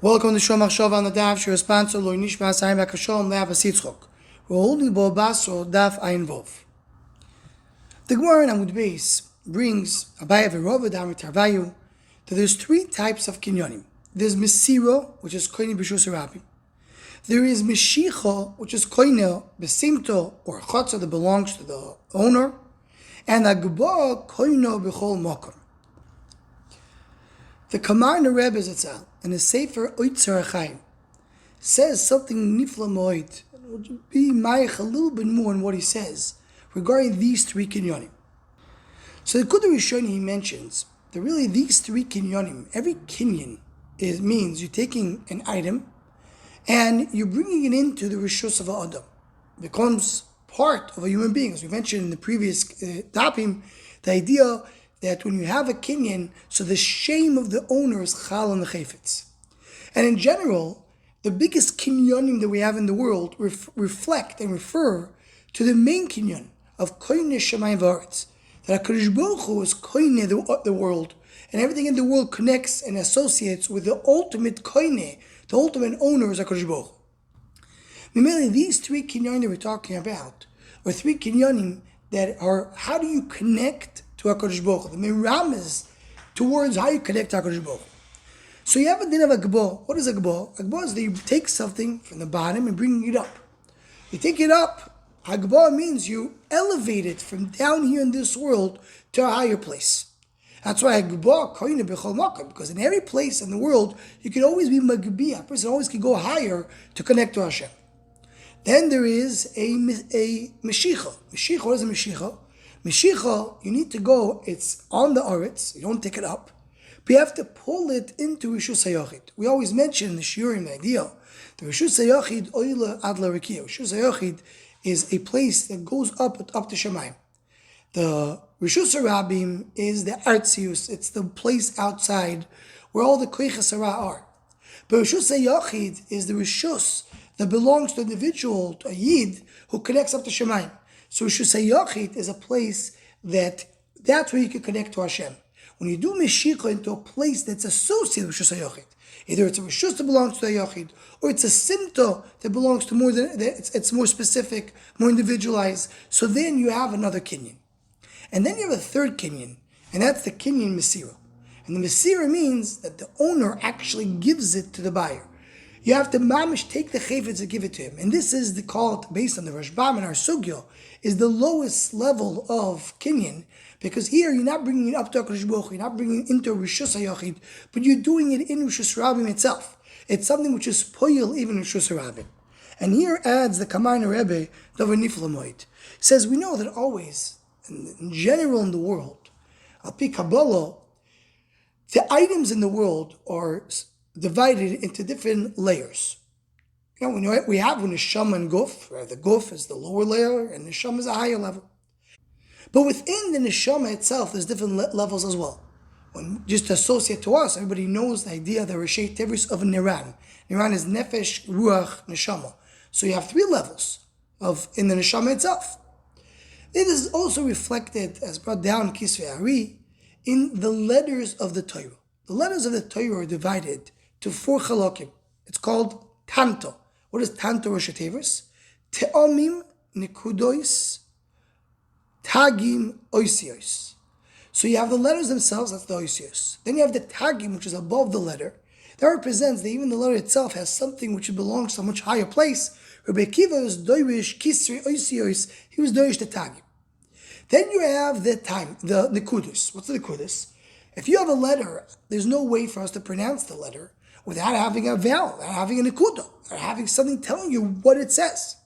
Welcome to Shom Achshav on the Daf. She responds to Lo Nishma Sayim Hakashom Le'Av Asitzchok. We're holding Bo Basra Daf Ayin Vov. The Gemara in Amud Beis brings Abaye V'Rova Dam Tarvayu that there's three types of kinyonim. There's Mesirah, which is koine b'shus Rabbi. There is Meshicha, which is koine b'simto or chotza that belongs to the owner, and Agba koine b'chol makom. The Kamarna Rebbe Zatzal in his Sefer Oitzer HaChaim says something nifla moed. We'll be mayach a little bit more on what he says regarding these three kinyonim. So the Kudah Rishoni he mentions that really these three kinyonim, every kinyan means you're taking an item and you're bringing it into the rishus of Adam. It becomes part of a human being. As we mentioned in the previous dapim, the idea that when you have a kinyan, so the shame of the owner is chal and the chayfetz. And in general, the biggest kinyanim that we have in the world reflect and refer to the main kinyan of koine shemayim v'aretz. That HaKadosh Baruch Hu is koine the world, and everything in the world connects and associates with the ultimate koine, the ultimate owner is HaKadosh Baruch Hu. Mainly these three kinyanim that we're talking about are three kinyanim that are, how do you connect to HaKadosh Baruch Hu? The miram is towards how you connect to HaKadosh Baruch Hu. So you have a din of Agba. What is Agba? Agba is that you take something from the bottom and bring it up. You take it up. Agba means you elevate it from down here in this world to a higher place. That's why Agba koine b'chol makom, because in every place in the world you can always be magbiya. A person always can go higher to connect to Hashem. Then there is a meshicha. Meshicha, what is a meshicha? Meshicha, you need to go, it's on the aretz, you don't take it up, but you have to pull it into Rishus HaYachid. We always mention in the shiurim the idea, the Rishus HaYachid, oile ad l'rikiya. Rishus HaYachid is a place that goes up to Shemayim. The Rishus HaRabim is the artzius, it's the place outside where all the koiches hara are. But Rishus HaYachid is the Rishus that belongs to an individual, to a yid, who connects up to Shemayim. So Rishus HaYachid is a place that's where you can connect to Hashem. When you do Meshicha into a place that's associated with Rishus HaYachid, either it's a Rishus that belongs to a Yachid, or it's a Simta that belongs to more than, it's more specific, more individualized, so then you have another Kinyan. And then you have a third Kinyan, and that's the Kinyan Mesirah. And the Mesirah means that the owner actually gives it to the buyer. You have to mamish take the chayfetz and give it to him. And this is the call based on the Rashbam and our Sugya, is the lowest level of Kinyan, because here you're not bringing it up to HaKadosh Baruch Hu, you're not bringing it into Rishus HaYachid, but you're doing it in Rishus Rabim itself. It's something which is poyel even in Rishus Rabim. And here adds the Kamarna Rebbe, Dover Nifla Moed. Says, we know that always, in general in the world, Al Pi Kabbalah, the items in the world are divided into different layers. You know, we have neshama and guf, where the guf is the lower layer and neshama is a higher level. But within the neshama itself, there's different levels as well. When just to associate to us, everybody knows the idea, the Reshei Tevis of Niran. Niran is nefesh, ruach, neshama. So you have three levels in the neshama itself. It is also reflected, as brought down Kisvei Ari, in the letters of the Torah. The letters of the Torah are divided to four chalakim. It's called Tanto. What is Tanto Rosh Tevis? Te'omim Nekudois Tagim Oisios. So you have the letters themselves, that's the Oisios. Then you have the Tagim, which is above the letter. That represents that even the letter itself has something which belongs to a much higher place. Rabbi Akiva was Doirish Kisri Oisios, he was Doirish the Tagim. Then you have the Nekudos. What's the Nekudos? If you have a letter, there's no way for us to pronounce the letter without having a vowel, without having a nekuda, or having something telling you what it says.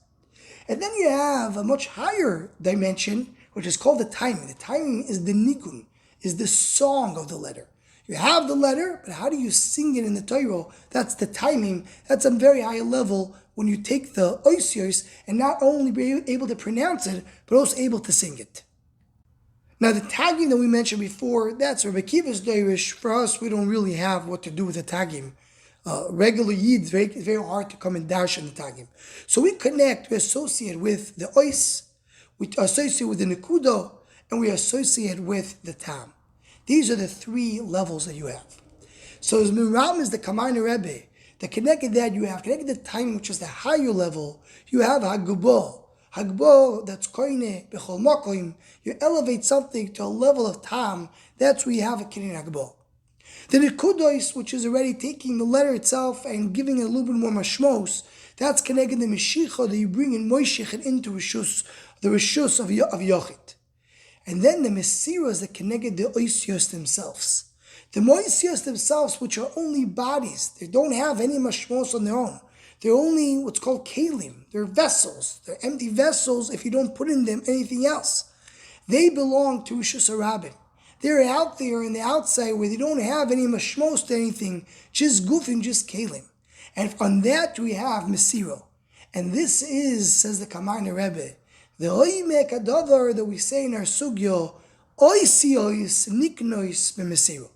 And then you have a much higher dimension, which is called the timing. The timing is the nigun, is the song of the letter. You have the letter, but how do you sing it in the Torah? That's the timing. That's a very high level when you take the oisios and not only be able to pronounce it, but also able to sing it. Now the tagging that we mentioned before, that's Rabbi Akiva's Doirish. For us, we don't really have what to do with the tagging. Regular Yid, it's very hard to come and dash in the tagim. So we connect, we associate with the ois, we associate with the nekudo, and we associate with the tam. These are the three levels that you have. So as Miram is the Kamarna Rebbe, The connected that you have, connected the time, which is the higher level, you have Hagbo. Hagbo, that's koine, bechol makoim. You elevate something to a level of tam, that's where you have a kinyan Hagbo. The Nekudos, which is already taking the letter itself and giving it a little bit more mashmos, that's connected the Meshicha that you bring in Moishich into Rishus, the Rishus of Yochid. And then the Mesirah is that connected the Oisios themselves. The Moisios themselves, which are only bodies, they don't have any mashmos on their own. They're only what's called kalim. They're vessels. They're empty vessels if you don't put in them anything else. They belong to Rishus HaRabin. They're out there in the outside where they don't have any mashmos to anything, just gufim, just kalim. And on that we have Mesirah. And this is, says the Kamarna Rebbe, the oimek adavar that we say in our sugyo, oisiois niknois b'Mesirah.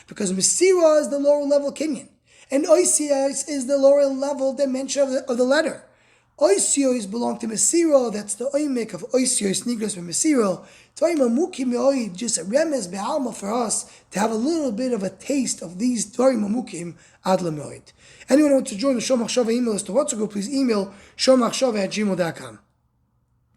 Because Mesirah is the lower level kinyan. And oisiois is the lower level dimension of the letter. Oisiois belong to Mesirah, that's the oimek of oisiois niknois b'Mesirah. Just a remez be'alma for us to have a little bit of a taste of these dvarim amukim ad lemoid. Anyone who wants to join the Shomachshava email list to WhatsApp group, please email shomachshava@gmail.com.